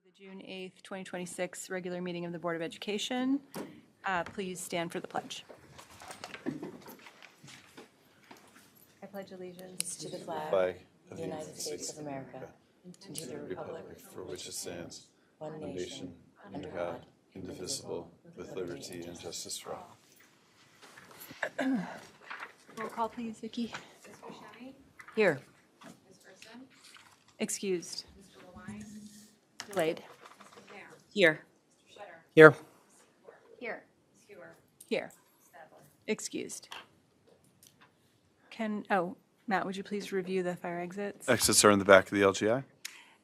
the June 8th, 2026 regular meeting of the Board of Education. Please stand for the pledge. I pledge allegiance To the flag of the United States of America, and to the republic for which it stands, one nation, under God, indivisible, with liberty and justice for all. Roll call, please, Vicki. Ms. Buscemi? Here. Ms. Ferguson? Excused. Mr. Lewine? Delayed. Mr. Mayor? Here. Mr. Shutter? Here. Here. Ms. Hewer? Here. Stadler? Excused. Matt, would you please review the fire exits? Exits are in the back of the LGI.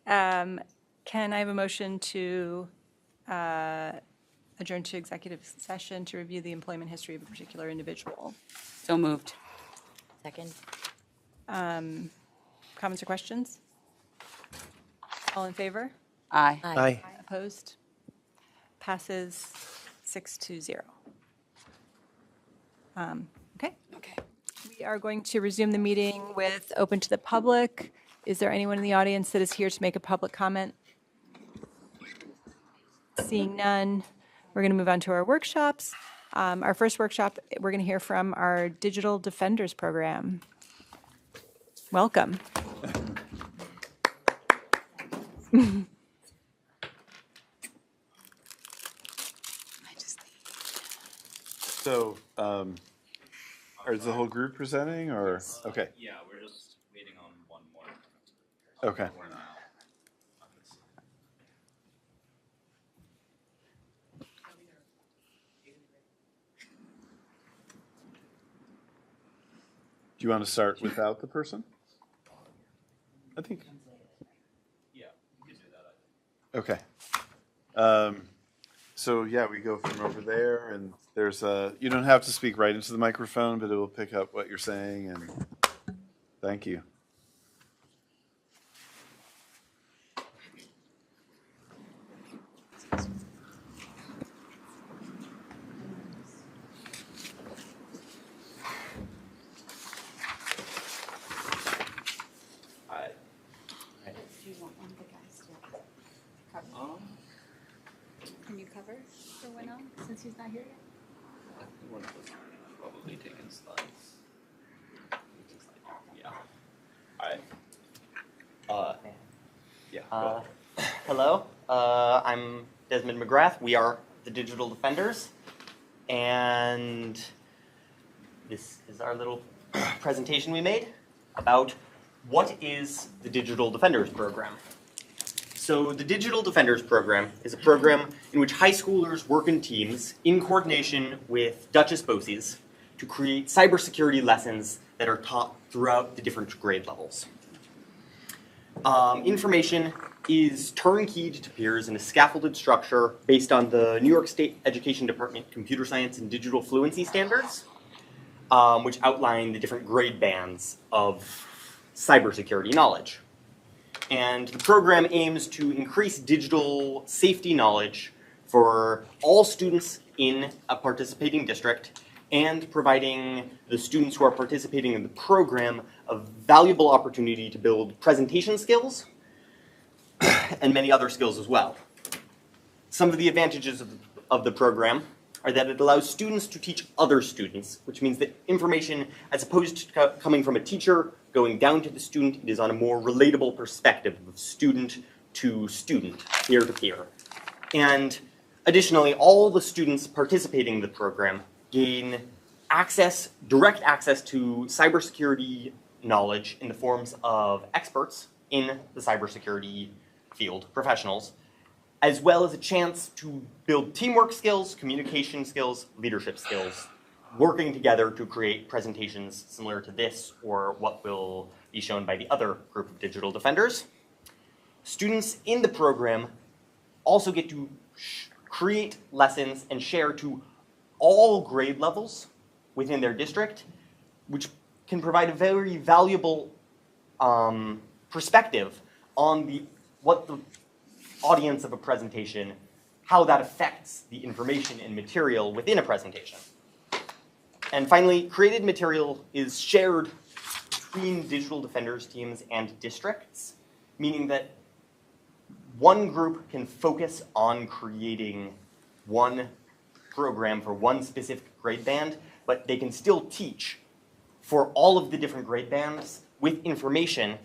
Can I have a motion to adjourn to executive session to review the employment history of a particular individual? So moved. Second. Comments or questions? All in favor? Aye. Aye. Opposed? Passes 6-0. Okay. Okay. We are going to resume the meeting with open to the public. Is there anyone in the audience that is here to make a public comment? Seeing none, we're going to move on to our workshops. Our first workshop, we're going to hear from our Digital Defenders Program. Welcome. So, is the whole group presenting, or? Okay, Yeah, we're just waiting on one more. okay. We're not. Do you want to start without the person? I think, Yeah, we can do that. okay. So, yeah, we go from over there, and there's you don't have to speak right into the microphone, but it will pick up what you're saying, and thank you. Do you want one of the guys to cover? Can you cover for Winnow, since he's not here yet? I think one of us probably taking slides. Yeah. Alright. Yeah. go ahead. Hello, I'm Desmond McGrath. We are the Digital Defenders, and this is our little presentation we made about what is the Digital Defenders Program. So the Digital Defenders Program is a program in which high schoolers work in teams in coordination with Duchess BOCES to create cybersecurity lessons that are taught throughout the different grade levels. Information is turnkeyed to peers in a scaffolded structure based on the New York State Education Department Computer Science and Digital Fluency Standards, which outline the different grade bands of cybersecurity knowledge. And the program aims to increase digital safety knowledge for all students in a participating district, and providing the students who are participating in the program a valuable opportunity to build presentation skills and many other skills as well. Some of the advantages of the program are that it allows students to teach other students, which means that information, as opposed to coming from a teacher, going down to the student, it is on a more relatable perspective of student to student, peer to peer. And additionally, all the students participating in the program gain access, direct access to cybersecurity knowledge in the forms of experts in the cybersecurity field, professionals, as well as a chance to build teamwork skills, communication skills, leadership skills, working together to create presentations similar to this or what will be shown by the other group of digital defenders. Students in the program also get to create lessons and share to all grade levels within their district, which can provide a very valuable perspective on what the audience of a presentation, how that affects the information and material within a presentation. And finally, created material is shared between digital defenders teams and districts, meaning that one group can focus on creating one program for one specific grade band, but they can still teach for all of the different grade bands with information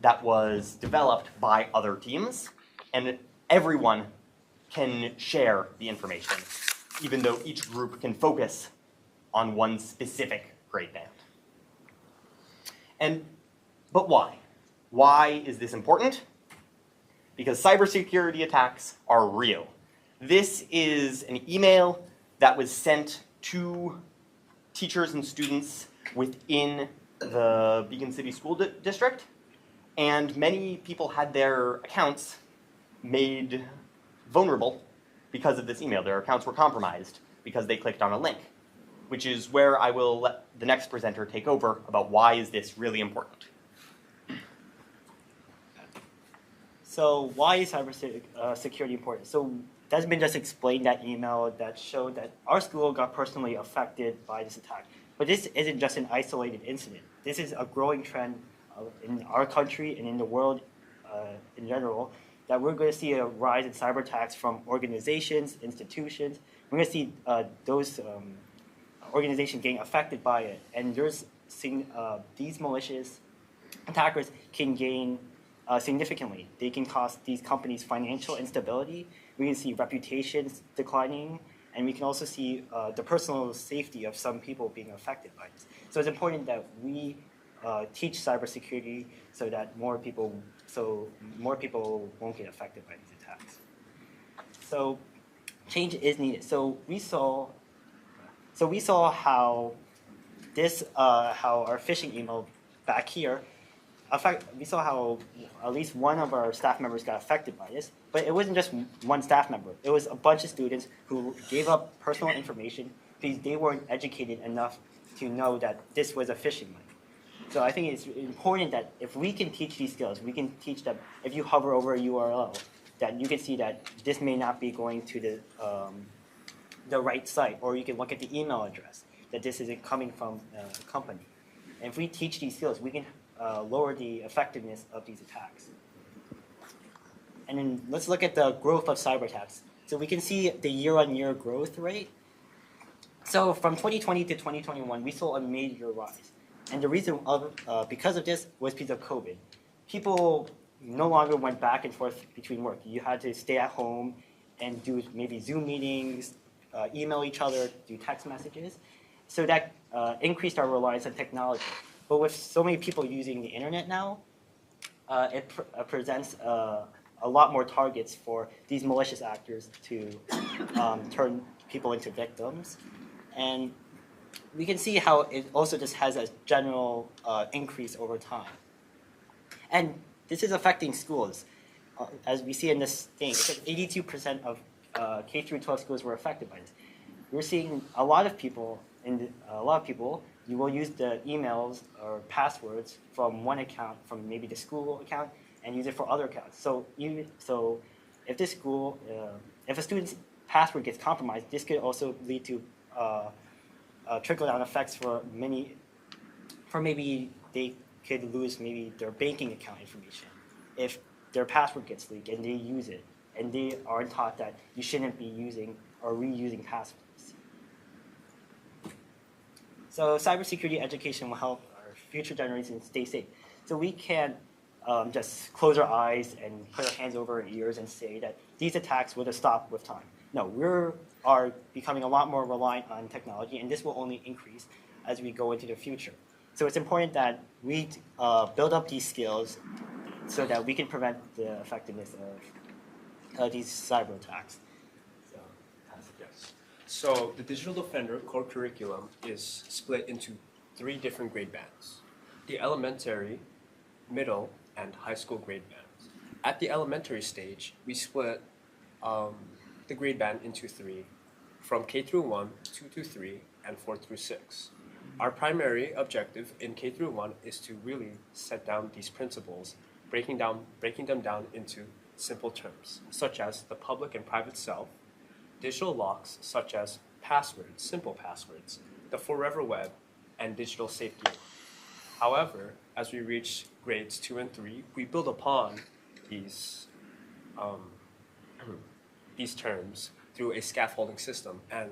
that was developed by other teams, and everyone can share the information, even though each group can focus on one specific grade band. But why? Why is this important? Because cybersecurity attacks are real. This is an email that was sent to teachers and students within the Beacon City School District, and many people had their accounts made vulnerable because of this email. Their accounts were compromised because they clicked on a link, which is where I will let the next presenter take over about why is this really important. So why is cybersecurity important? So Desmond just explained that email that showed that our school got personally affected by this attack. But this isn't just an isolated incident. This is a growing trend in our country and in the world in general, that we're going to see a rise in cyber attacks from organizations, institutions. We're going to see those organizations getting affected by it. And these malicious attackers can gain significantly. They can cause these companies financial instability. We can see reputations declining, and we can also see the personal safety of some people being affected by this. So it's important that we teach cybersecurity so that more people won't get affected by these attacks. So change is needed. So we saw how how our phishing email back here. We saw how at least one of our staff members got affected by this, but it wasn't just one staff member. It was a bunch of students who gave up personal information because they weren't educated enough to know that this was a phishing link. So I think it's important that if we can teach these skills, we can teach them, if you hover over a URL, that you can see that this may not be going to the right site, or you can look at the email address, that this isn't coming from a company. And if we teach these skills, we can lower the effectiveness of these attacks. And then let's look at the growth of cyber attacks. So we can see the year-on-year growth rate. So from 2020 to 2021, we saw a major rise. And the reason because of this was because of COVID. People no longer went back and forth between work. You had to stay at home and do maybe Zoom meetings, email each other, do text messages. So that increased our reliance on technology. But with so many people using the internet now, it presents a lot more targets for these malicious actors to turn people into victims. And we can see how it also just has a general increase over time. And this is affecting schools. As we see in this thing, 82% of K through 12 schools were affected by this. We're seeing a lot of people, you will use the emails or passwords from one account, from maybe the school account, and use it for other accounts. So if this school, if a student's password gets compromised, this could also lead to trickle-down effects for maybe they could lose maybe their banking account information if their password gets leaked and they use it, and they aren't taught that you shouldn't be using or reusing passwords. So cybersecurity education will help our future generations stay safe. So we can't just close our eyes and put our hands over our ears and say that these attacks will just stop with time. No, we are becoming a lot more reliant on technology, and this will only increase as we go into the future. So it's important that we build up these skills so that we can prevent the effectiveness of these cyber attacks. Yes. So the Digital Defender core curriculum is split into 3 different grade bands: the elementary, middle, and high school grade bands. At the elementary stage, we split the grade band into 3, from K through 1, 2 through 3, and 4 through 6. Our primary objective in K through 1 is to really set down these principles, breaking them down into simple terms, such as the public and private self, digital locks such as passwords, simple passwords, the forever web, and digital safety. However, as we reach grades 2 and 3, we build upon these these terms through a scaffolding system, and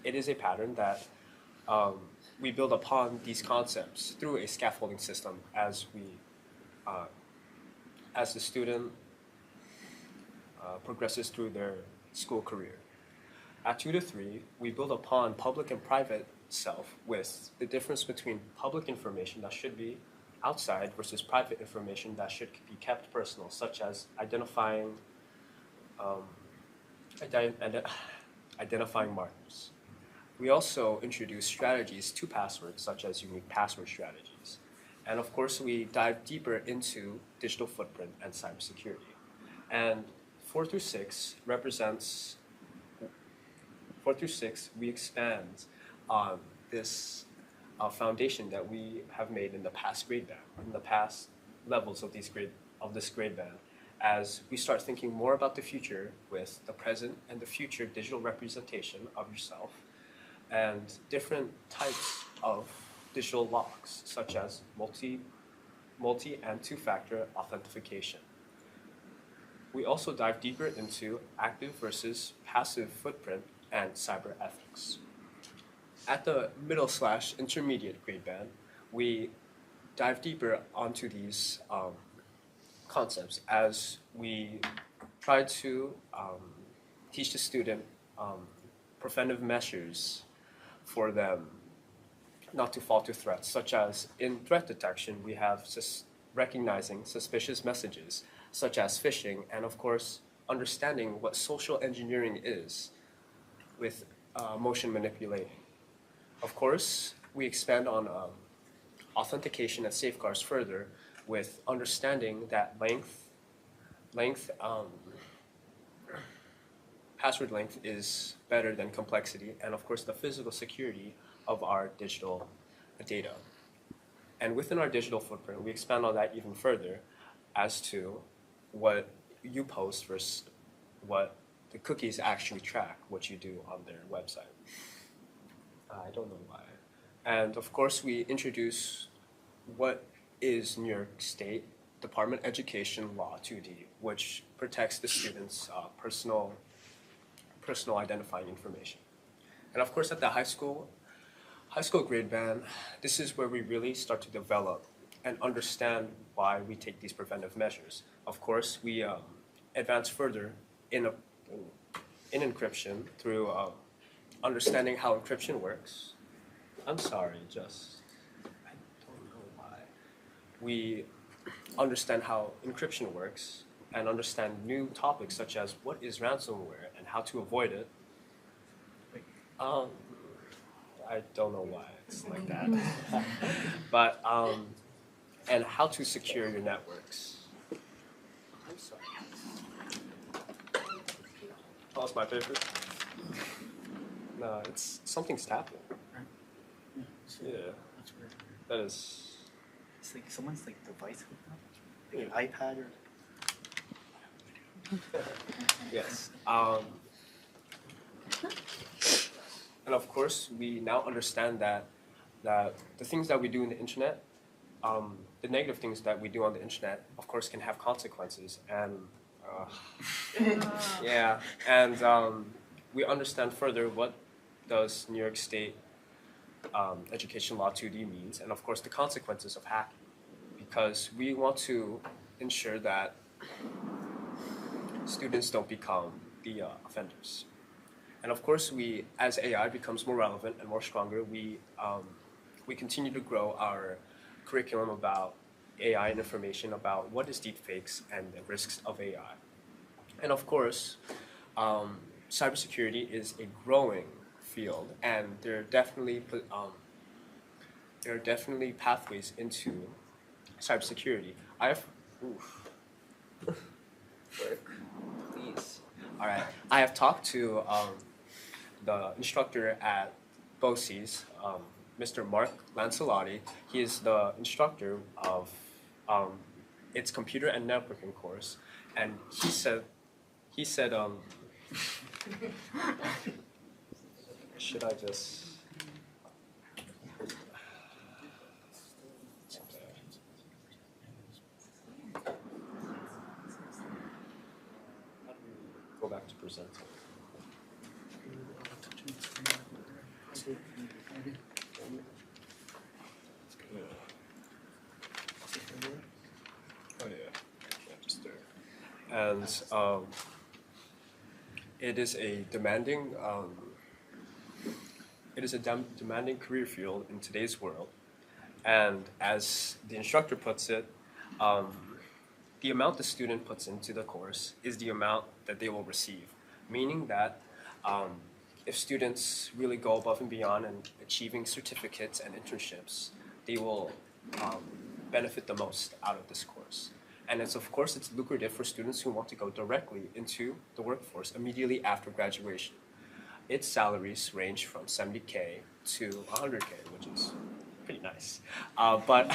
it is a pattern that we build upon these concepts through a scaffolding system as the student progresses through their school career. At 2 to 3, we build upon public and private self with the difference between public information that should be outside versus private information that should be kept personal, such as identifying markers. We also introduce strategies to passwords, such as unique password strategies. And of course, we dive deeper into digital footprint and cybersecurity. And 4 through 6, we expand on this foundation that we have made in the past grade band, in the past levels of this grade band, as we start thinking more about the future with the present and the future digital representation of yourself and different types of digital locks, such as multi and two-factor authentication. We also dive deeper into active versus passive footprint and cyber ethics. At the middle/intermediate grade band, we dive deeper onto these concepts as we try to teach the student preventive measures for them not to fall to threats, such as in threat detection, we have recognizing suspicious messages, such as phishing, and of course, understanding what social engineering is with motion manipulating. Of course, we expand on authentication and safeguards further with understanding that password length is better than complexity, and of course the physical security of our digital data. And within our digital footprint, we expand on that even further as to what you post versus what the cookies actually track, what you do on their website. I don't know why. And of course, we introduce what is New York State Department of Education Law 2D, which protects the students' personal identifying information. And of course, at the high school grade band, this is where we really start to develop and understand why we take these preventive measures. Of course, we advance further in encryption through understanding how encryption works. I'm sorry, I don't know why. We understand how encryption works and understand new topics such as what is ransomware and how to avoid it. I don't know why it's like that. But, and how to secure your networks. I'm sorry. Oh, it's my favorite. No, it's something's happening. Yeah, That's weird. that is. It's like someone's like device hooked up, like an iPad or. Yes. And of course, we now understand that the things that we do in the internet, the negative things that we do on the internet, of course, can have consequences. And yeah, and we understand further what does New York State Education Law 2D means, and of course, the consequences of hacking, because we want to ensure that students don't become the offenders. And of course, we, as AI becomes more relevant and more stronger, we continue to grow our curriculum about AI and information about what is deepfakes and the risks of AI. And of course, cybersecurity is a growing field, and there are definitely pathways into cybersecurity. Please. All right. I have talked to the instructor at BOCES, Mr. Mark Lancelotti. He is the instructor of its computer and networking course, and he said, should I just? go back to presenting. Oh yeah, just there. And it is a demanding demanding career field in today's world. And as the instructor puts it, the amount the student puts into the course is the amount that they will receive. Meaning that if students really go above and beyond and achieving certificates and internships, they will benefit the most out of this course. And it's lucrative for students who want to go directly into the workforce immediately after graduation. Its salaries range from $70K to $100K, which is pretty nice. But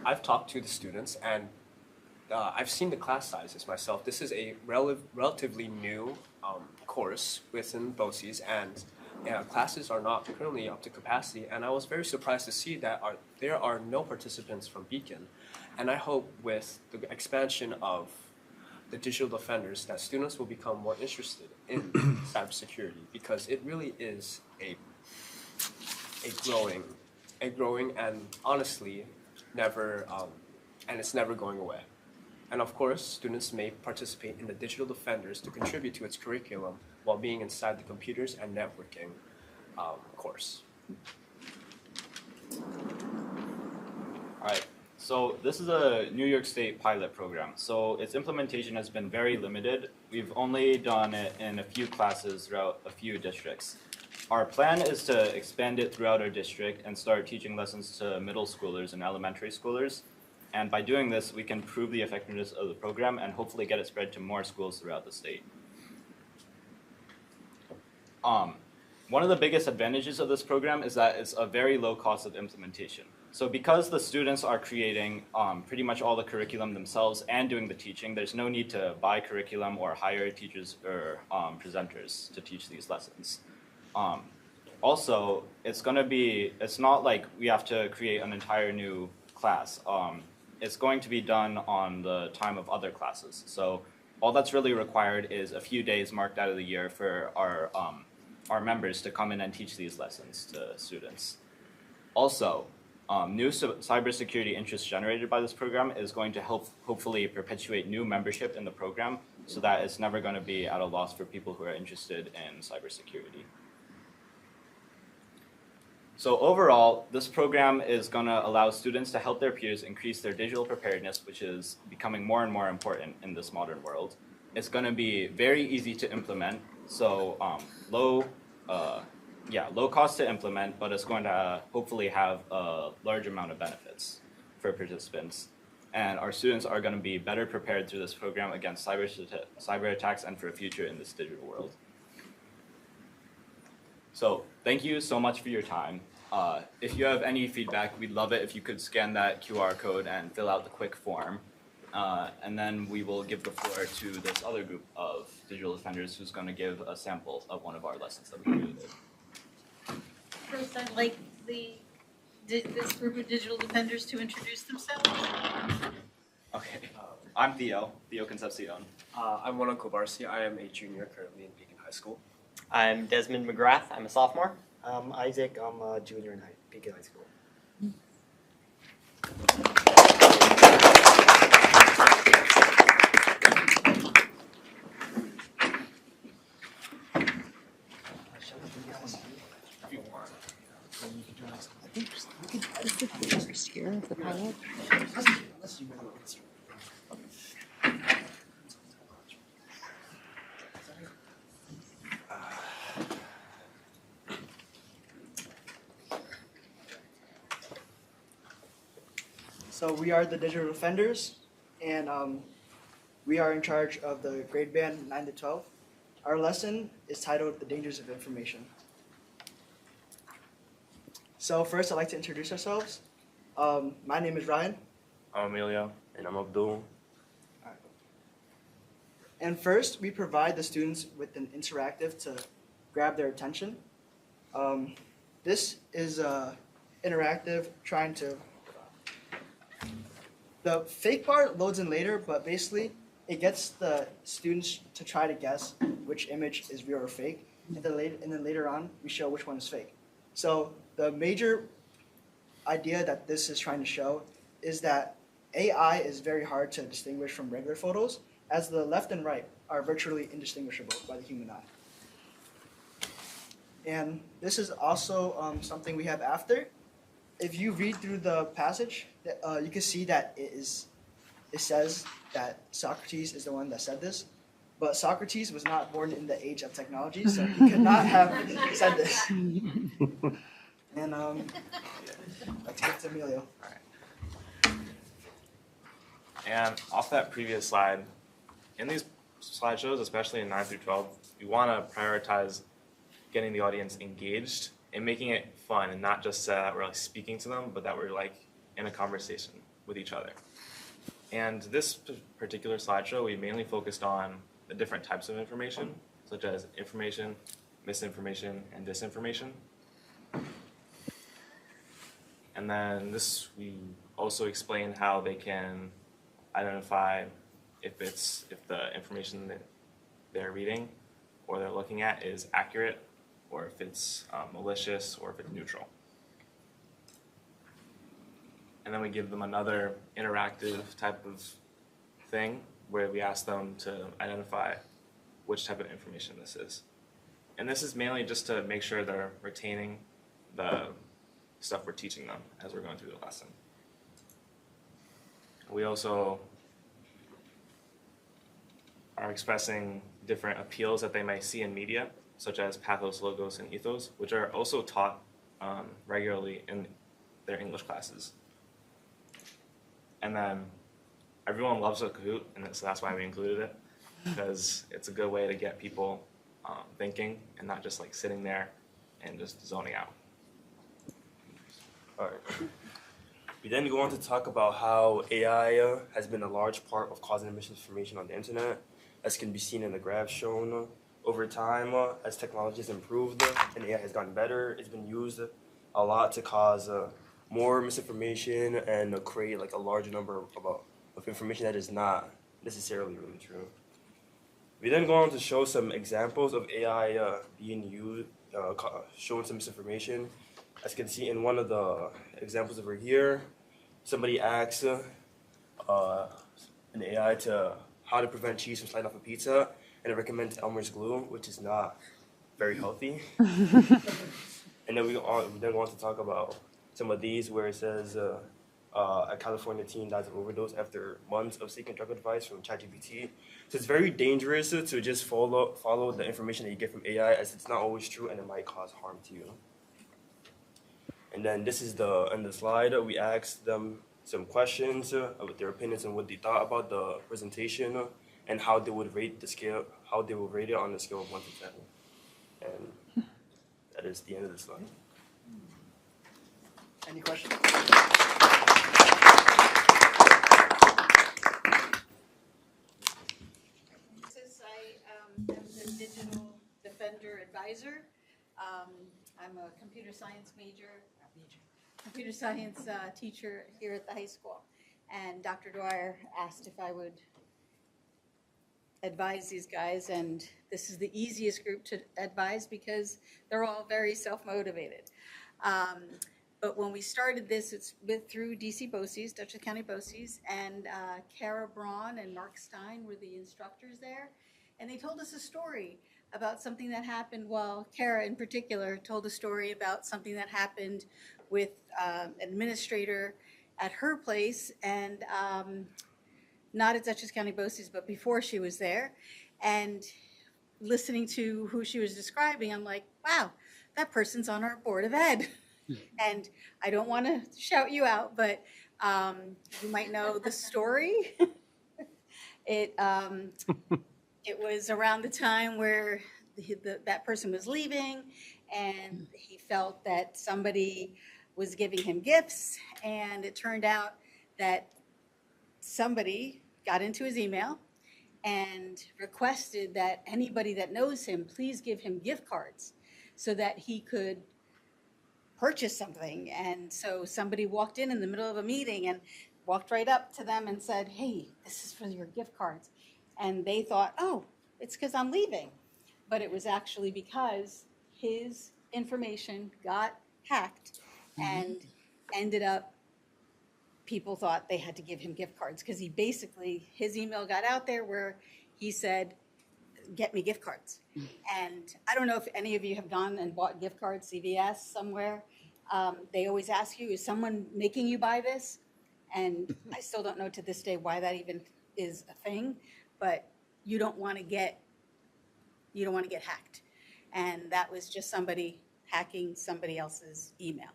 I've talked to the students, and I've seen the class sizes myself. This is a relatively new course within BOCES, and classes are not currently up to capacity. And I was very surprised to see that there are no participants from Beacon. And I hope with the expansion of the digital defenders that students will become more interested in cybersecurity, because it really is a growing and honestly never and it's never going away. And of course, students may participate in the digital defenders to contribute to its curriculum while being inside the computers and networking course. All right. So this is a New York State pilot program. So its implementation has been very limited. We've only done it in a few classes throughout a few districts. Our plan is to expand it throughout our district and start teaching lessons to middle schoolers and elementary schoolers. And by doing this, we can prove the effectiveness of the program and hopefully get it spread to more schools throughout the state. One of the biggest advantages of this program is that it's a very low cost of implementation. So because the students are creating pretty much all the curriculum themselves and doing the teaching, there's no need to buy curriculum or hire teachers or presenters to teach these lessons. Also, it's not like we have to create an entire new class. It's going to be done on the time of other classes. So all that's really required is a few days marked out of the year for our members to come in and teach these lessons to students. Also, new cybersecurity interest generated by this program is going to hopefully perpetuate new membership in the program so that it's never going to be at a loss for people who are interested in cybersecurity. So overall, this program is going to allow students to help their peers increase their digital preparedness, which is becoming more and more important in this modern world. It's going to be very easy to implement, so low cost to implement, but it's going to hopefully have a large amount of benefits for participants. And our students are going to be better prepared through this program against cyber attacks and for a future in this digital world. So thank you so much for your time. If you have any feedback, we'd love it if you could scan that QR code and fill out the quick form. And then we will give the floor to this other group of digital defenders who's going to give a sample of one of our lessons that we created. First, I'd like this group of digital defenders to introduce themselves. Okay. I'm Theo Concepcion. I'm Juan Kobarsi. I am a junior currently in Beacon High School. I'm Desmond McGrath. I'm a sophomore. Isaac, I'm a junior in Beacon High School. So we are the digital defenders, and we are in charge of the grade band 9 to 12. Our lesson is titled The Dangers of Information. So first, I'd like to introduce ourselves. My name is Ryan. I'm Amelia, and I'm Abdul. And first, we provide the students with an interactive to grab their attention. This is interactive, trying to The fake bar loads in later, but basically it gets the students to try to guess which image is real or fake, and then later on we show which one is fake. So the major idea that this is trying to show is that AI is very hard to distinguish from regular photos, as the left and right are virtually indistinguishable by the human eye. And this is also something we have after. If you read through the passage, you can see that it says that Socrates is the one that said this, but Socrates was not born in the age of technology, so he could not have said this. And let's get to Emilio. And off that previous slide, in these slideshows, especially in 9 through 12, we want to prioritize getting the audience engaged and making it fun, and not just that we're like speaking to them, but that we're like in a conversation with each other. And this particular slideshow, we mainly focused on the different types of information, such as information, misinformation, and disinformation. And then this, we also explained how they can identify if the information that they're reading or they're looking at is accurate, or if it's malicious, or if it's neutral. And then we give them another interactive type of thing where we ask them to identify which type of information this is. And this is mainly just to make sure they're retaining the stuff we're teaching them as we're going through the lesson. We also are expressing different appeals that they might see in media, such as pathos, logos, and ethos, which are also taught regularly in their English classes. And then everyone loves a Kahoot, and so that's why we included it, because it's a good way to get people thinking and not just like sitting there and just zoning out. All right. We then go on to talk about how AI has been a large part of causing misinformation on the internet, as can be seen in the graph shown. Over time, as technology has improved and AI has gotten better, it's been used a lot to cause more misinformation and create like a large number of information that is not necessarily really true. We then go on to show some examples of AI being used, showing some misinformation. As you can see in one of the examples over here, somebody asks an AI to how to prevent cheese from sliding off a pizza, and it recommends Elmer's glue, which is not very healthy. And then we go on to talk about some of these where it says a California teen dies of overdose after months of seeking drug advice from ChatGPT. So it's very dangerous to just follow the information that you get from AI, as it's not always true and it might cause harm to you. And then this is on the slide, we asked them some questions about their opinions and what they thought about the presentation and how they would rate it on the scale of 1 to 10. And that is the end of the slide. Any questions? I am the Digital Defender Advisor. I'm a computer science computer science teacher here at the high school. And Dr. Dwyer asked if I would advise these guys, and this is the easiest group to advise because they're all very self-motivated. But when we started this, it's through DC BOCES, Dutchess County BOCES, and Kara Braun and Mark Stein were the instructors there. And they told us a story about something that happened, Kara in particular told a story about something that happened with an administrator at her place, and not at Dutchess County BOCES, but before she was there. And listening to who she was describing, I'm like, wow, that person's on our Board of Ed. And I don't want to shout you out, but you might know the story. It was around the time where that person was leaving, and he felt that somebody was giving him gifts, and it turned out that somebody got into his email and requested that anybody that knows him please give him gift cards so that he could purchase something. And so somebody walked in the middle of a meeting, and walked right up to them and said, hey, this is for your gift cards. And they thought, oh, it's because I'm leaving. But it was actually because his information got hacked and ended up, people thought they had to give him gift cards because he basically, his email got out there where he said, get me gift cards. And I don't know if any of you have gone and bought gift cards, CVS, somewhere. They always ask you, is someone making you buy this? And I still don't know to this day why that even is a thing, but you don't want to get hacked. And that was just somebody hacking somebody else's email.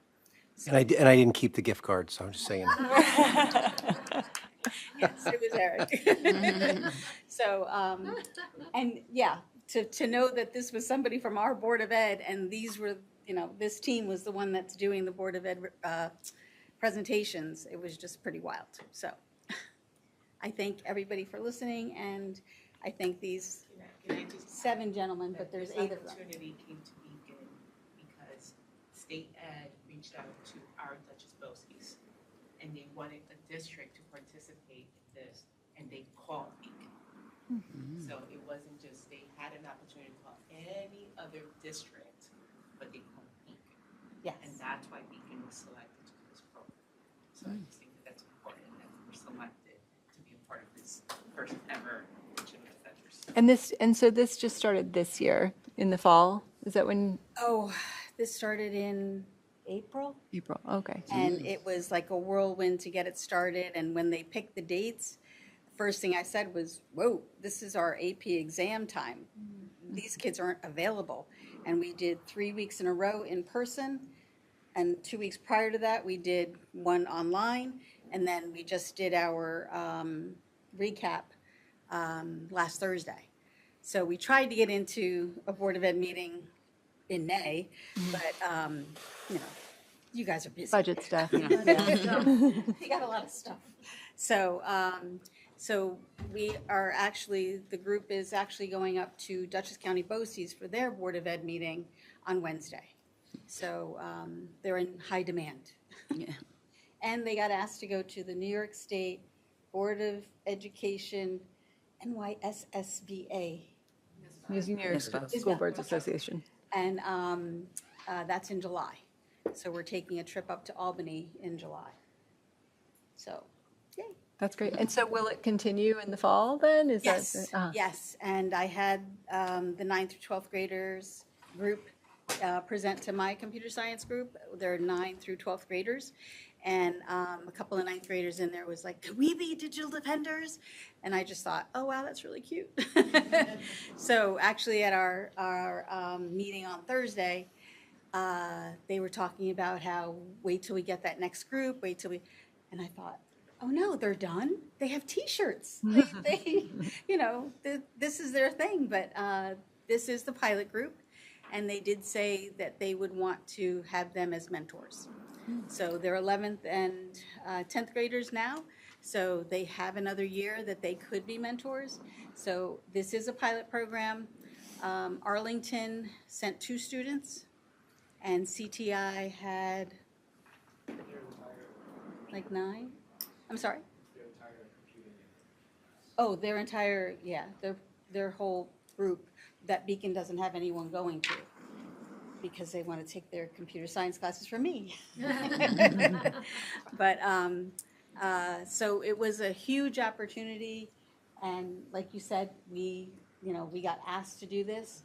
And I didn't keep the gift card, so I'm just saying. Yes, it was Eric. So, and yeah, to know that this was somebody from our Board of Ed, and these were, this team was the one that's doing the Board of Ed presentations, it was just pretty wild. So I thank everybody for listening, and I thank these 7 gentlemen, but there's 8 of them. This opportunity came to Beacon because State Ed reached out to our Dutchess Boskies, and they wanted the district to participate in this, and they called Beacon. So it wasn't just they had an opportunity to call any other district, but they called Beacon. Yes. And that's why Beacon was selected to do this program. So I just think that that's important that we're selected to be a part of this first ever Digital Defenders. And so this just started this year in the fall? Is that when? Oh, this started in April. April, okay. And it was like a whirlwind to get it started. And when they picked the dates, the first thing I said was, whoa, this is our AP exam time. These kids aren't available. And we did 3 weeks in a row in person. And 2 weeks prior to that, we did one online. And then we just did our recap last Thursday. So we tried to get into a Board of Ed meeting in May, but you guys are busy. Budget stuff. You got a lot of stuff. So so we are actually, the group is actually going up to Dutchess County BOCES for their Board of Ed meeting on Wednesday. So they're in high demand. And they got asked to go to the New York State Board of Education, NYSSBA. New York School Boards Association. And that's in July. So we're taking a trip up to Albany in July. So, yay. That's great. And so will it continue in the fall then? Is Yes, that, yes. And I had the 9th through 12th graders group present to my computer science group. They're 9th through 12th graders. And a couple of 9th graders in there was like, could we be digital defenders? And I just thought, oh, wow, that's really cute. So actually at our meeting on Thursday, they were talking about how, wait till we get that next group, and I thought, oh no, they're done. They have T-shirts. They this is their thing, but this is the pilot group. And they did say that they would want to have them as mentors. So they're 11th and 10th graders now. So they have another year that they could be mentors. So this is a pilot program. Arlington sent 2 students, and CTI had like 9. I'm sorry? Oh, their entire, their whole group that Beacon doesn't have anyone going to, because they want to take their computer science classes from me. But so it was a huge opportunity, and like you said, we got asked to do this.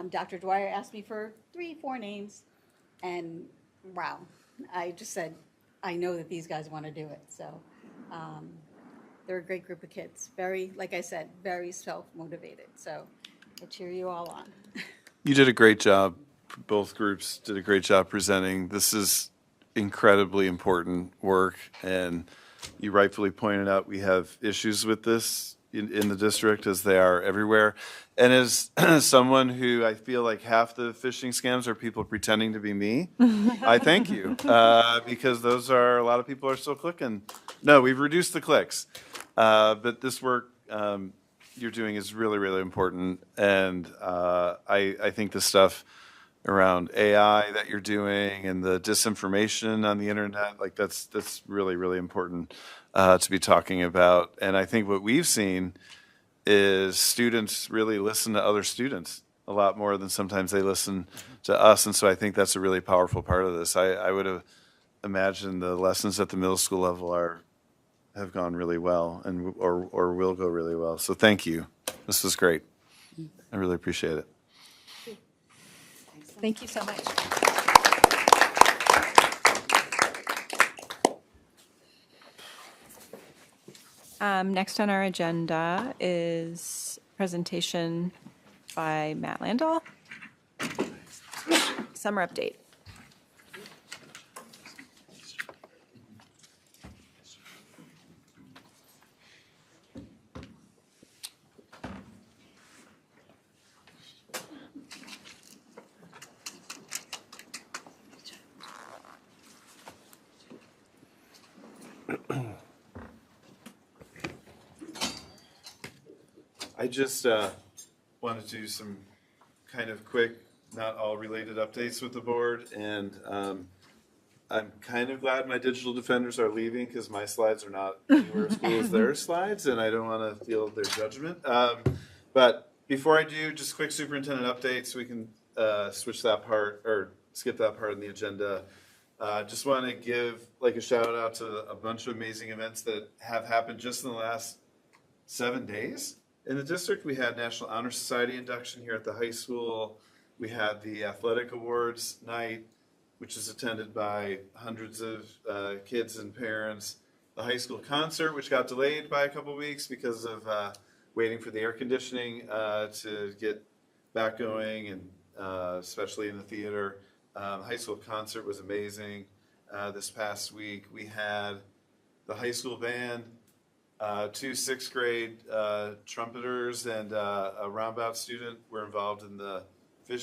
Dr. Dwyer asked me for 3-4 names, and wow, I just said, I know that these guys want to do it. So they're a great group of kids. Very, like I said, very self-motivated. So I cheer you all on. You did a great job. Both groups did a great job presenting. This is incredibly important work, and you rightfully pointed out we have issues with this in the district, as they are everywhere. And as someone who I feel like half the phishing scams are people pretending to be me, I thank you, because those are, a lot of people are still clicking. No, we've reduced the clicks, but this work you're doing is really, really important. And I think the stuff around AI that you're doing and the disinformation on the internet, like that's really, really important. to be talking about. And I think what we've seen is students really listen to other students a lot more than sometimes they listen to us. And so I think that's a really powerful part of this. I would have imagined the lessons at the middle school level have gone really well and or will go really well. So thank you. This was great. I really appreciate it. Thank you so much. Next on our agenda is presentation by Matt Landau. Summer update. I just wanted to do some kind of quick, not all related updates with the board. And I'm kind of glad my digital defenders are leaving because my slides are not anywhere as cool as their slides, and I don't want to feel their judgment. But before I do, just quick superintendent updates. We can switch that part or skip that part in the agenda. Just want to give like a shout out to a bunch of amazing events that have happened just in the last 7 days. In the district, we had National Honor Society induction here at the high school. We had the athletic awards night, which is attended by hundreds of kids and parents. The high school concert, which got delayed by a couple weeks because of waiting for the air conditioning to get back going, and especially in the theater. High school concert was amazing. This past week, we had the high school band, 2 6th grade trumpeters, and a roundabout student were involved in the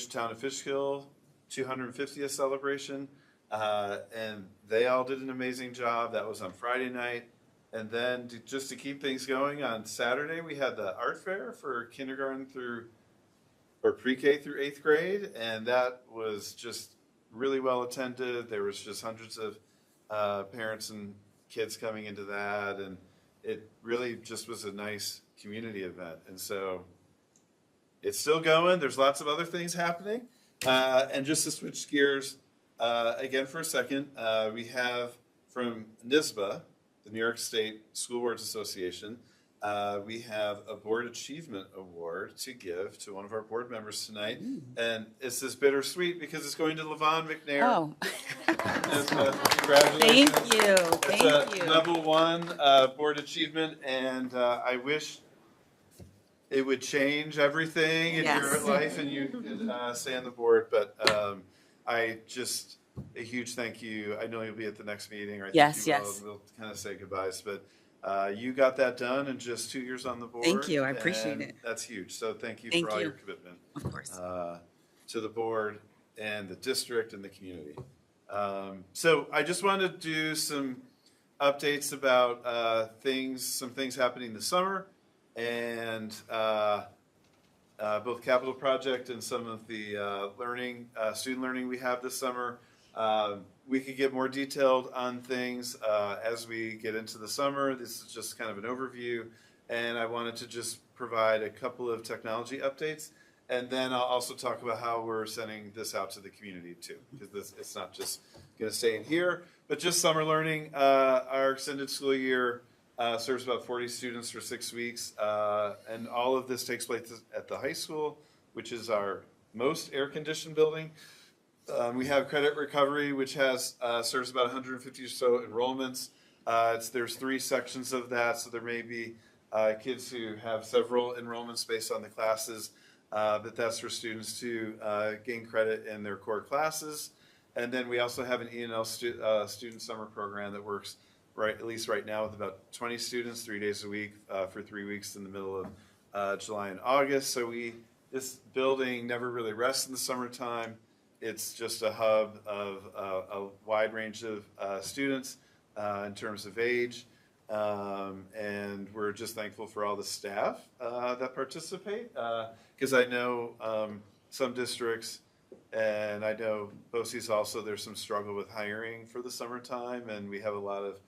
Town of Fishkill 250th celebration, and they all did an amazing job. That was on Friday night. And then just to keep things going, on Saturday we had the art fair for kindergarten through, or pre-K through 8th grade, and that was just really well attended. There was just hundreds of parents and kids coming into that, and it really just was a nice community event. And so it's still going. There's lots of other things happening. And just to switch gears again for a second, we have from NYSSBA, the New York State School Boards Association, we have a Board Achievement Award to give to one of our board members tonight. And it's this bittersweet because it's going to Levon McNair. Oh. Congratulations. Thank you. Thank It's a you. level 1 board achievement, and I wish it would change everything in your Yes. life and you could stay on the board. But I just, a huge thank you. I know you'll be at the next meeting, or I think Yes, you will. yes. We'll kind of say goodbyes, but you got that done in just 2 years on the board. Thank you. I appreciate and it. That's huge. So thank you Thank for all you. your commitment Of course. to the board and the district and the community. So I just wanted to do some updates about some things happening this summer, and both capital project and some of the student learning we have this summer. We could get more detailed on things as we get into the summer. This is just kind of an overview, and I wanted to just provide a couple of technology updates, and then I'll also talk about how we're sending this out to the community too, because it's not just going to stay in here, but just summer learning. Our extended school year serves about 40 students for 6 weeks, and all of this takes place at the high school, which is our most air-conditioned building. We have credit recovery, which has serves about 150 or so enrollments. There's 3 sections of that, so there may be kids who have several enrollments based on the classes, but that's for students to gain credit in their core classes. And then we also have an E&L student summer program that works at least right now with about 20 students, 3 days a week for 3 weeks in the middle of July and August. So this building never really rests in the summertime. It's just a hub of a wide range of students in terms of age. And we're just thankful for all the staff that participate, because I know some districts, and I know BOCES also, there's some struggle with hiring for the summertime, and we have a lot of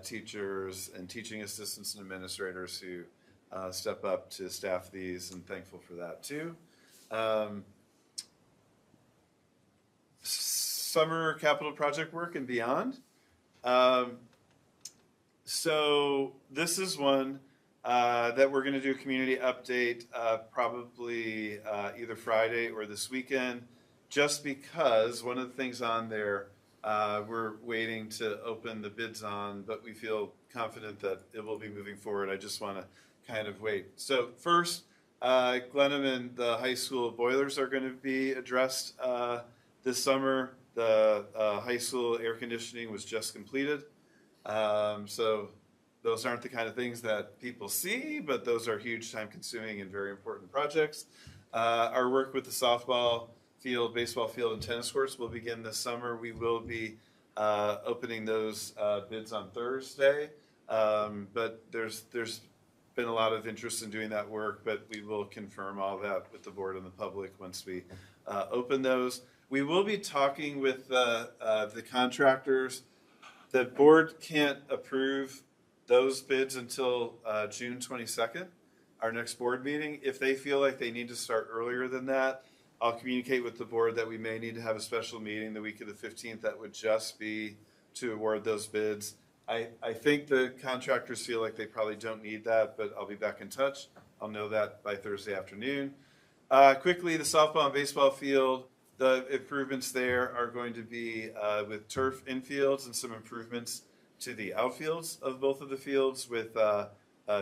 teachers and teaching assistants and administrators who step up to staff these, and thankful for that too. Summer capital project work and beyond. So this is one that we're going to do a community update probably either Friday or this weekend, just because one of the things on there we're waiting to open the bids on, but we feel confident that it will be moving forward. I just want to kind of wait. So first, Glenham and the high school boilers are going to be addressed this summer. The high school air conditioning was just completed. So those aren't the kind of things that people see, but those are huge, time-consuming, and very important projects. Our work with the softball field, baseball field, and tennis courts will begin this summer. We will be opening those bids on Thursday, but there's been a lot of interest in doing that work, but we will confirm all that with the board and the public once we open those. We will be talking with the contractors. The board can't approve those bids until June 22nd, our next board meeting. If they feel like they need to start earlier than that, I'll communicate with the board that we may need to have a special meeting the week of the 15th that would just be to award those bids. I think the contractors feel like they probably don't need that, but I'll be back in touch. I'll know that by Thursday afternoon. Quickly, the softball and baseball field, the improvements there are going to be with turf infields and some improvements to the outfields of both of the fields with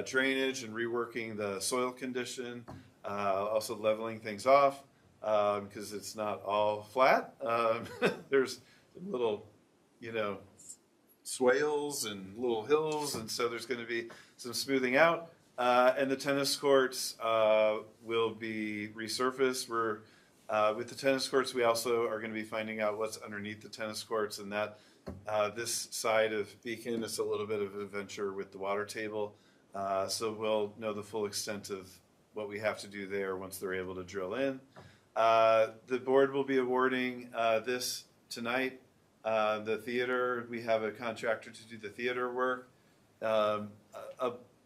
drainage and reworking the soil condition, also leveling things off because it's not all flat. There's little, swales and little hills, and so there's going to be some smoothing out. And the tennis courts will be resurfaced. With the tennis courts, we also are going to be finding out what's underneath the tennis courts, and that this side of Beacon is a little bit of an adventure with the water table. So we'll know the full extent of what we have to do there once they're able to drill in. The board will be awarding this tonight. The theater, we have a contractor to do the theater work. A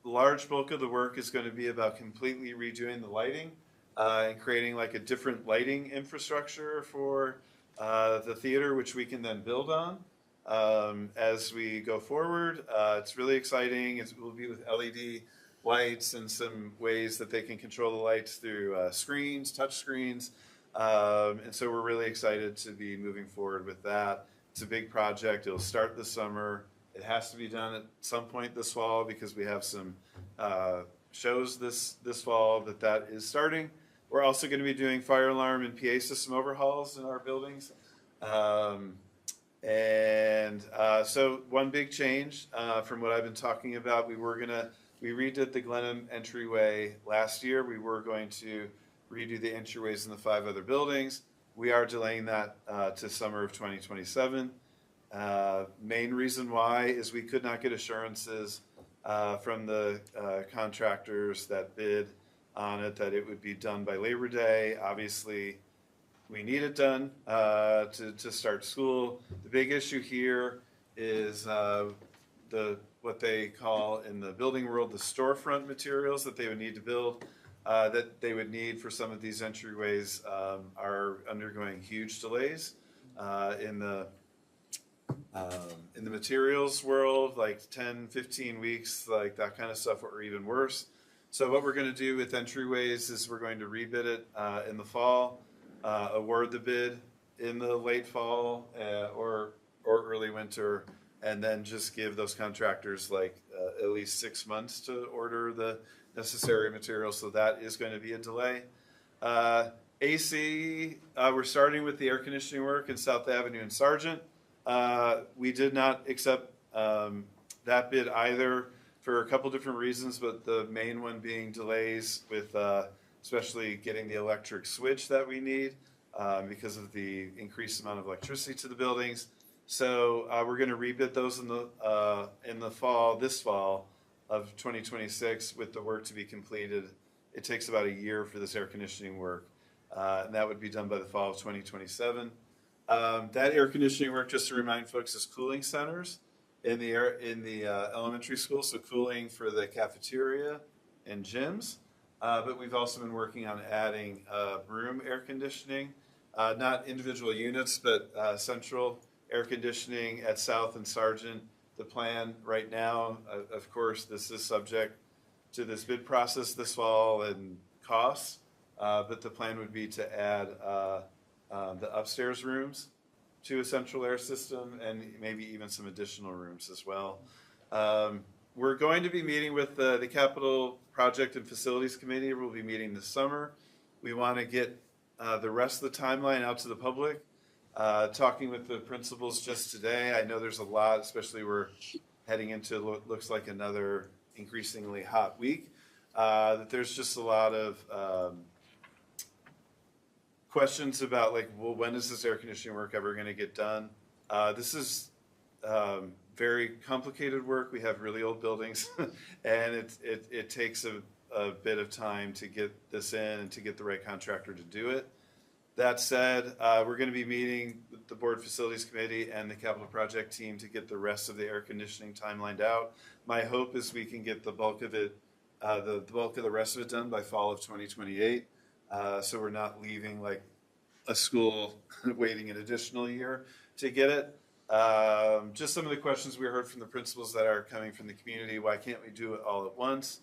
large bulk of the work is going to be about completely redoing the lighting and creating like a different lighting infrastructure for the theater, which we can then build on as we go forward. It's really exciting. It will be with LED lights and some ways that they can control the lights through screens, touch screens. And so we're really excited to be moving forward with that. It's a big project. It'll start this summer. It has to be done at some point this fall because we have some shows this fall that is starting. We're also going to be doing fire alarm and PA system overhauls in our buildings. So one big change from what I've been talking about, we redid the Glenham entryway last year. We were going to redo the entryways in the 5 other buildings. We are delaying that to summer of 2027. Main reason why is we could not get assurances from the contractors that bid on it that it would be done by Labor Day. Obviously, we need it done to start school. The big issue here is what they call in the building world the storefront materials that they would need to build. That they would need for some of these entryways are undergoing huge delays in the materials world, like 10, 15 weeks, like that kind of stuff, or even worse. So what we're going to do with entryways is we're going to rebid it in the fall, award the bid in the late fall or early winter, and then just give those contractors like at least 6 months to order the necessary materials. So that is going to be a delay. AC, we're starting with the air conditioning work in South Avenue and Sargent. We did not accept that bid either for a couple different reasons, but the main one being delays with especially getting the electric switch that we need because of the increased amount of electricity to the buildings. So we're going to rebid those in the fall, this fall of 2026, with the work to be completed. It takes about a year for this air conditioning work, and that would be done by the fall of 2027. That air conditioning work, just to remind folks, is cooling centers in the elementary school, so cooling for the cafeteria and gyms. But we've also been working on adding room air conditioning, not individual units, but central air conditioning at South and Sargent. The plan right now, of course, this is subject to this bid process this fall and costs, but the plan would be to add the upstairs rooms to a central air system and maybe even some additional rooms as well. We're going to be meeting with the Capital Project and Facilities Committee. We'll be meeting this summer. We want to get the rest of the timeline out to the public. Talking with the principals just today, I know there's a lot, especially we're heading into what looks like another increasingly hot week, that there's just a lot of questions about like, well, when is this air conditioning work ever going to get done? This is very complicated work. We have really old buildings, and it takes a bit of time to get this in and to get the right contractor to do it. That said, we're going to be meeting with the Board Facilities Committee and the Capital Project team to get the rest of the air conditioning timelined out. My hope is we can get the bulk of it, the bulk of the rest of it done by fall of 2028. So we're not leaving like a school waiting an additional year to get it. Just some of the questions we heard from the principals that are coming from the community. Why can't we do it all at once?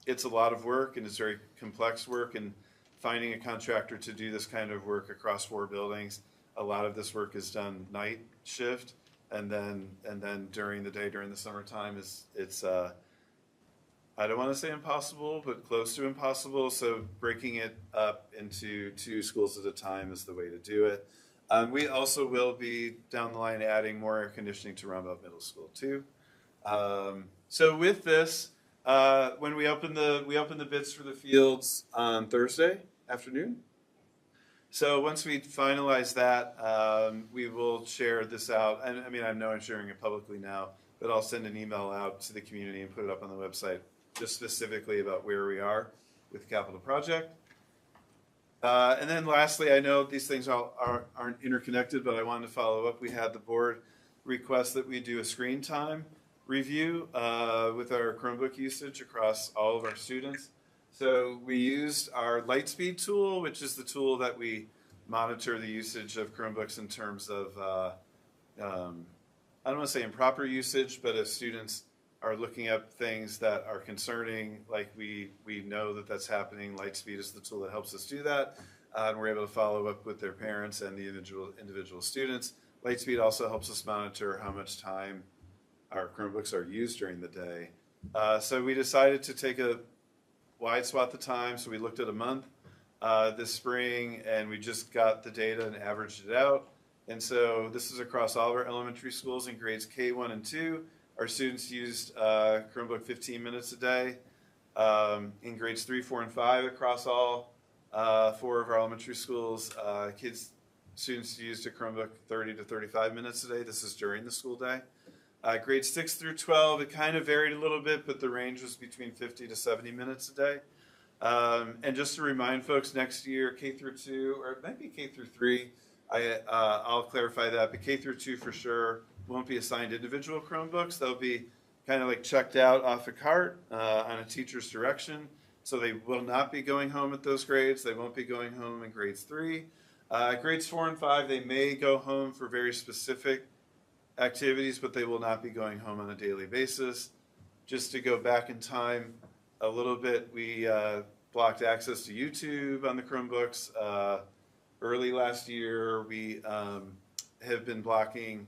It's a lot of work and it's very complex work, and finding a contractor to do this kind of work across 4 buildings. A lot of this work is done night shift, and then during the day, during the summertime, it's I don't want to say impossible, but close to impossible. So breaking it up into 2 schools at a time is the way to do it. We also will be down the line adding more air conditioning to Roundabout Middle School too. So with this, when we open the bids for the fields on Thursday afternoon. So once we finalize that, we will share this out. And I mean, I know I'm sharing it publicly now, but I'll send an email out to the community and put it up on the website, just specifically about where we are with Capital Project. And then lastly, I know these things aren't interconnected, but I wanted to follow up. We had the board request that we do a screen time review with our Chromebook usage across all of our students. So we used our Lightspeed tool, which is the tool that we monitor the usage of Chromebooks in terms of, I don't want to say improper usage, but if students are looking up things that are concerning, like we know that that's happening, Lightspeed is the tool that helps us do that. And we're able to follow up with their parents and the individual students. Lightspeed also helps us monitor how much time our Chromebooks are used during the day. So we decided to take a wide swath of time. So we looked at a month this spring, and we just got the data and averaged it out. And so this is across all of our elementary schools in grades K1 and 2. Our students used Chromebook 15 minutes a day. In grades 3, 4, and 5 across all 4 of our elementary schools, students used a Chromebook 30 to 35 minutes a day. This is during the school day. Grades 6 through 12, it kind of varied a little bit, but the range was between 50 to 70 minutes a day. And just to remind folks, next year, K through 2, or it might be K through 3, I'll clarify that, but K through 2 for sure won't be assigned individual Chromebooks. They'll be kind of like checked out off a cart on a teacher's direction. So they will not be going home at those grades. They won't be going home in grades 3. Grades 4 and 5, they may go home for very specific activities, but they will not be going home on a daily basis. Just to go back in time a little bit, we blocked access to YouTube on the Chromebooks. Early last year, we have been blocking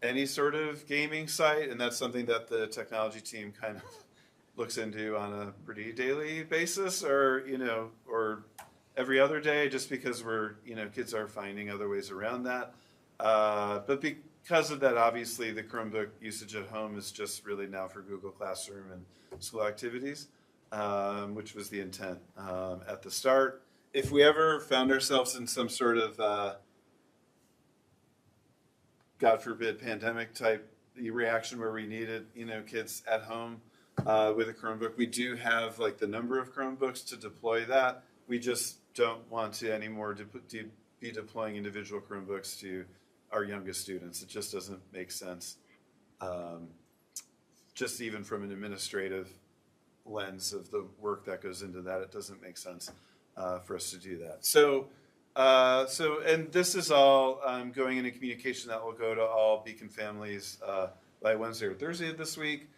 any sort of gaming site, and that's something that the technology team kind of looks into on a pretty daily basis, or every other day, just because kids are finding other ways around that. But because of that, obviously, the Chromebook usage at home is just really now for Google Classroom and school activities, which was the intent at the start. If we ever found ourselves in some sort of, God forbid, pandemic type reaction where we needed, kids at home with a Chromebook, we do have like the number of Chromebooks to deploy that. We just don't want to anymore be deploying individual Chromebooks to our youngest students. It just doesn't make sense just even from an administrative lens of the work that goes into that, it doesn't make sense for us to do that. So, and this is all going into communication that will go to all Beacon families by Wednesday or Thursday of this week.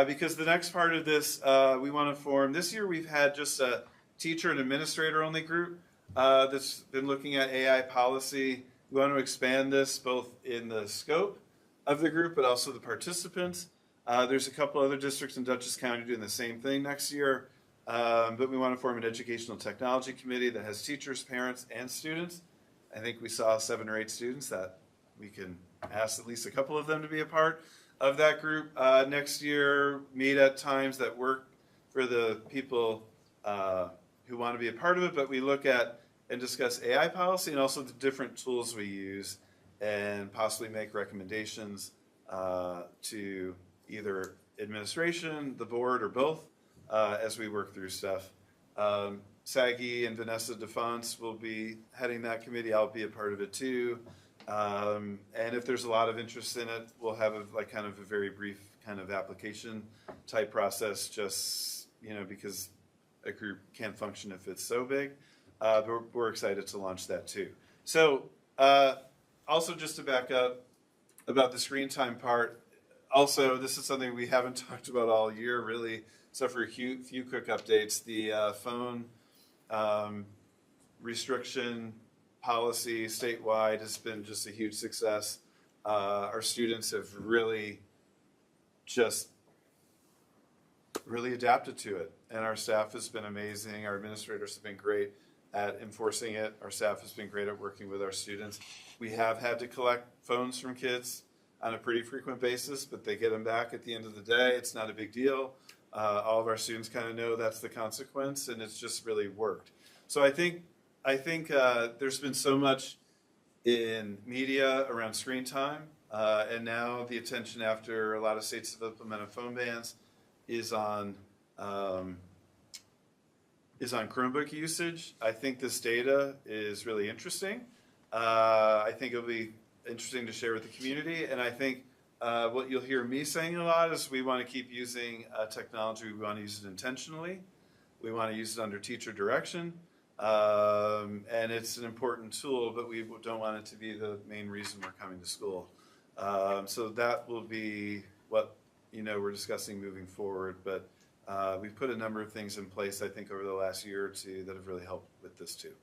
Because the next part of this, we want to form, this year we've had just a teacher and administrator only group that's been looking at AI policy. We want to expand this both in the scope of the group, but also the participants. There's a couple other districts in Dutchess County doing the same thing next year. But we want to form an educational technology committee that has teachers, parents, and students. I think we saw 7 or 8 students that we can ask at least a couple of them to be a part of that group next year, meet at times that work for the people who want to be a part of it, but we look at and discuss AI policy and also the different tools we use and possibly make recommendations to either administration, the board, or both as we work through stuff. Saggy and Vanessa DeFonce will be heading that committee. I'll be a part of it too. And if there's a lot of interest in it, we'll have kind of a very brief kind of application type process, just, because a group can't function if it's so big. But we're excited to launch that too. So also just to back up about the screen time part, also this is something we haven't talked about all year really, so for a few quick updates, the phone restriction policy statewide has been just a huge success. Our students have really adapted to it, and our staff has been amazing. Our administrators have been great at enforcing it. Our staff has been great at working with our students. We have had to collect phones from kids on a pretty frequent basis, but they get them back at the end of the day. It's not a big deal. All of our students kind of know that's the consequence, and it's just really worked. So I think there's been so much in media around screen time, and now the attention after a lot of states have implemented phone bans is on Chromebook usage. I think this data is really interesting. I think it'll be interesting to share with the community, and I think what you'll hear me saying a lot is we want to keep using technology. We want to use it intentionally. We want to use it under teacher direction. And it's an important tool, but we don't want it to be the main reason we're coming to school. So that will be what we're discussing moving forward. But we've put a number of things in place, I think, over the last year or two that have really helped with this too.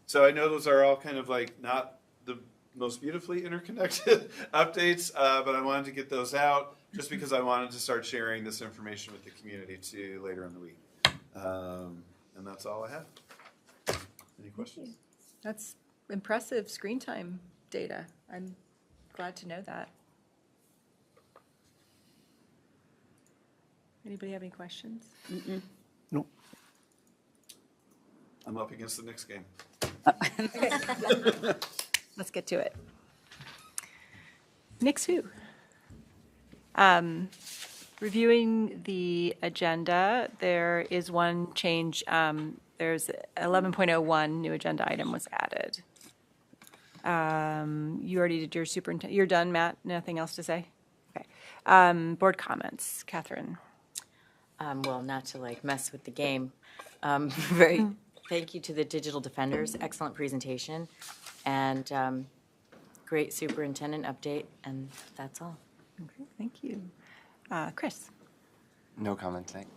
So I know those are all kind of not the most beautifully interconnected updates, but I wanted to get those out just because I wanted to start sharing this information with the community too later in the week. And that's all I have. Any questions? That's impressive screen time data. I'm glad to know that. Anybody have any questions? Nope. I'm up against the Knicks game. Let's get to it. Knicks who? Reviewing the agenda, there is one change. There's 11.01 new agenda item was added. You already did your superintendent. You're done, Matt? Nothing else to say? Okay. Board comments. Catherine. Well, not to mess with the game. Thank you to the Digital Defenders. Excellent presentation. And great superintendent update. And that's all. Okay, thank you. Chris. No comment, thank.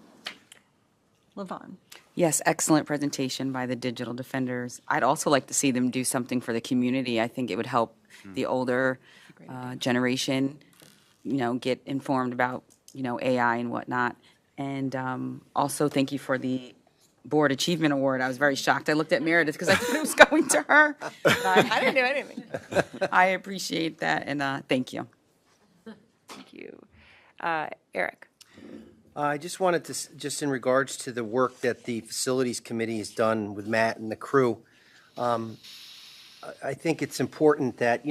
LaVon. Yes, excellent presentation by the Digital Defenders. I'd also like to see them do something for the community. I think it would help the older generation, get informed about, AI and whatnot. And also thank you for the Board Achievement Award. I was very shocked. I looked at Meredith because I thought it was going to her. But I didn't do anything. I appreciate that, and thank you. Thank you. Eric. I just wanted to, just in regards to the work that the Facilities Committee has done with Matt and the crew, I think it's important that,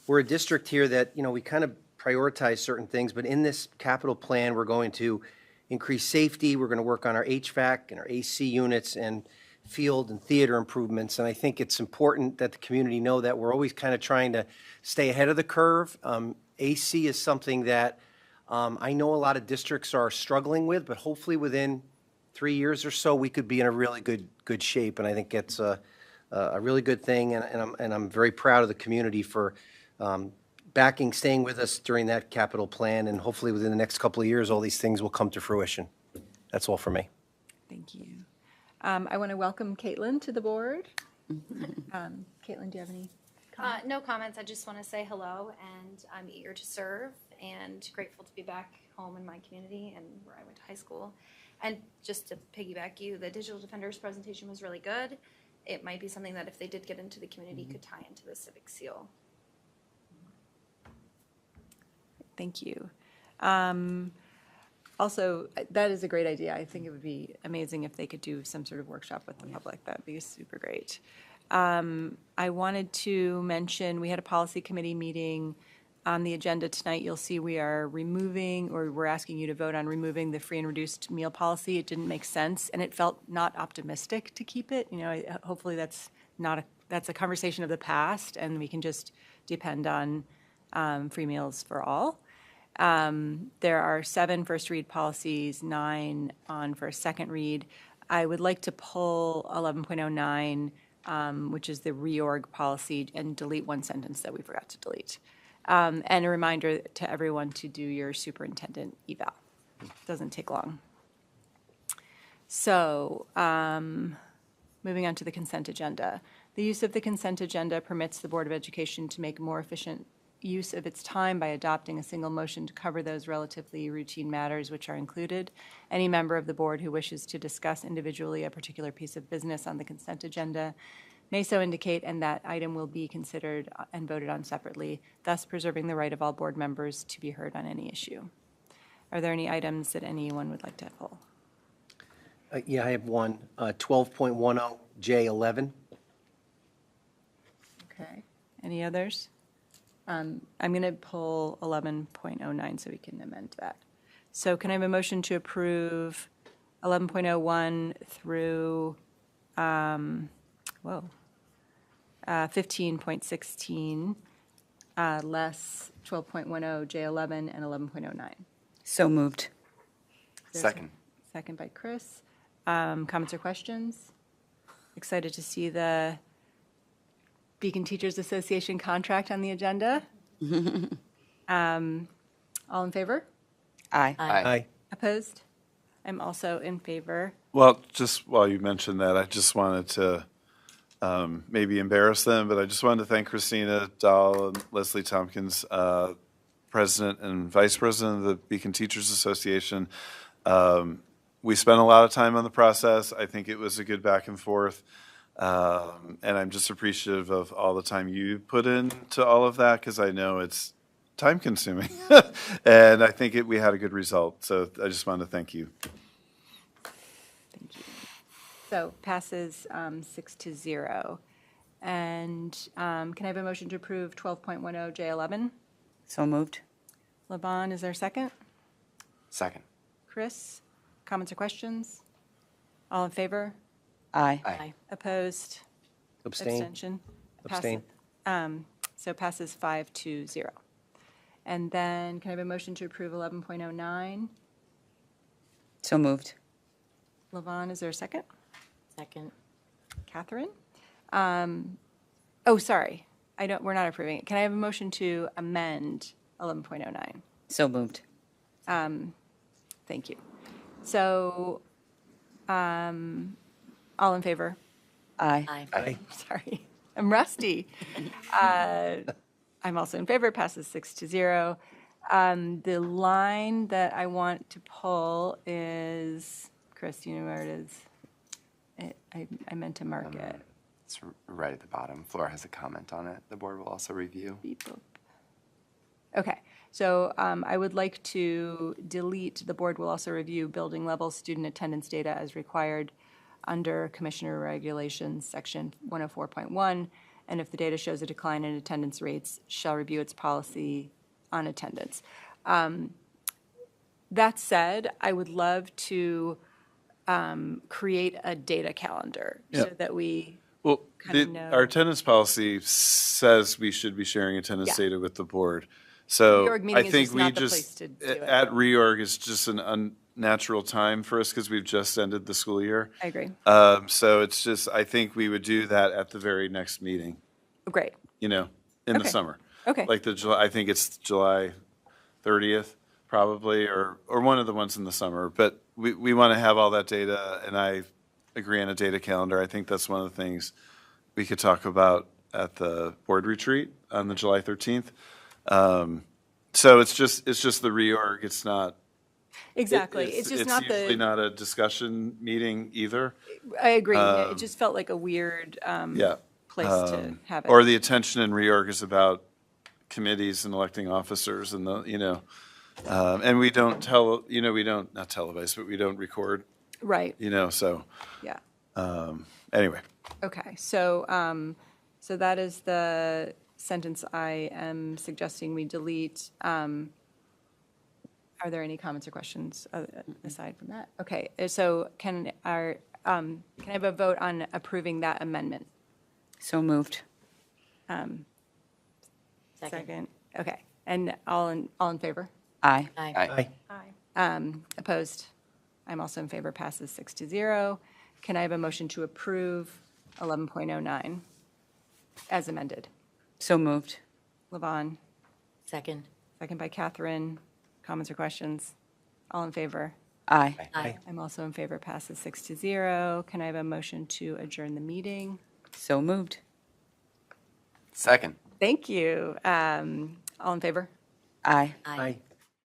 we're a district here that, we kind of prioritize certain things, but in this capital plan, we're going to increase safety, we're going to work on our HVAC and our AC units and field and theater improvements, and I think it's important that the community know that we're always kind of trying to stay ahead of the curve. AC is something that I know a lot of districts are struggling with, but hopefully within 3 years or so, we could be in a really good shape. And I think it's a really good thing, and I'm very proud of the community for staying with us during that capital plan, and hopefully within the next couple of years, all these things will come to fruition. That's all for me. Thank you. I want to welcome Caitlin to the board. Caitlin, do you have any? No comments. I just want to say hello, and I'm eager to serve and grateful to be back home in my community and where I went to high school. And just to piggyback you, the Digital Defenders presentation was really good. It might be something that if they did get into the community could tie into the Civic Seal. Thank you. Also, that is a great idea. I think it would be amazing if they could do some sort of workshop with the public. That would be super great. I wanted to mention, we had a policy committee meeting on the agenda tonight. You'll see we are removing, or we're asking you to vote on removing the free and reduced meal policy. It didn't make sense, and it felt not optimistic to keep it. You know, hopefully that's a conversation of the past, and we can just depend on free meals for all. There are 7 first read policies, 9 on for a second read. I would like to pull 11.09, which is the reorg policy, and delete one sentence that we forgot to delete. And a reminder to everyone to do your superintendent eval. Doesn't take long. So, moving on to the consent agenda. The use of the consent agenda permits the Board of Education to make more efficient use of its time by adopting a single motion to cover those relatively routine matters which are included. Any member of the board who wishes to discuss individually a particular piece of business on the consent agenda may so indicate, and that item will be considered and voted on separately, thus preserving the right of all board members to be heard on any issue. Are there any items that anyone would like to pull? Yeah, I have one, 12.10 J11. Okay. Any others? I'm going to pull 11.09 so we can amend that. So can I have a motion to approve 11.01 through 15.16, less 12.10 J11 and 11.09? So moved. Second. Second by Chris. Comments or questions? Excited to see the Beacon Teachers Association contract on the agenda. All in favor? Aye. Aye. Opposed? I'm also in favor. Well, just while you mentioned that, I just wanted to maybe embarrass them, but I just wanted to thank Christina Dahl and Leslie Tompkins, President and Vice President of the Beacon Teachers Association. We spent a lot of time on the process. I think it was a good back and forth. And I'm just appreciative of all the time you put into all of that, because I know it's time consuming. And I think we had a good result. So I just wanted to thank you. Thank you. So passes 6-0. And can I have a motion to approve 12.10 J11? So moved. Levon, is there a second? Second. Chris, comments or questions? All in favor? Aye. Aye. Opposed? Abstain. Abstention? Abstain. So passes 5-0. And then can I have a motion to approve 11.09? So moved. Levon, is there a second? Second. Catherine? Sorry. We're not approving it. Can I have a motion to amend 11.09? So moved. Thank you. So, all in favor? Aye. Aye. Sorry, I'm rusty. I'm also in favor, passes 6-0. The line that I want to pull is, Chris, do you know where it is? I meant to mark it. It's right at the bottom. Flora has a comment on it. The board will also review. Beep, boop. Okay, so I would like to delete, the board will also review building level student attendance data as required under Commissioner Regulations, Section 104.1, and if the data shows a decline in attendance rates, shall review its policy on attendance. That said, I would love to create a data calendar so that we Well, kind of know. our attendance policy says we should be sharing attendance Yeah. data with the board. So Reorg meeting I is think just we not the place just, to do it. at reorg is just an unnatural time for us because we've just ended the school year. I agree. So it's just, I think we would do that at the very next meeting, Oh, great. you know, in the Okay. summer. Okay. Like I think it's July 30th probably, or one of the ones in the summer. But we want to have all that data, and I agree on a data calendar. I think that's one of the things we could talk about at the board retreat on the July 13th. So it's just the reorg. It's not. Exactly. It's just not usually the, not a discussion meeting either. I agree. It just felt like a weird Yeah. place to have it. Or the attention in reorg is about committees and electing officers and and we don't not televise, but we don't record, Right. so, Yeah. anyway. Okay. So, so that is the sentence I am suggesting we delete. Are there any comments or questions aside from that? Okay. So can I have a vote on approving that amendment? So moved. Second. Okay. And all in favor? Aye. Aye. Opposed? I'm also in favor, passes 6-0. Can I have a motion to approve 11.09 as amended? So moved. Levon, Second. second by Catherine. Comments or questions? All in favor? Aye. Aye. I'm also in favor, passes 6-0. Can I have a motion to adjourn the meeting? So moved. Second. Thank you. All in favor? Aye. Aye.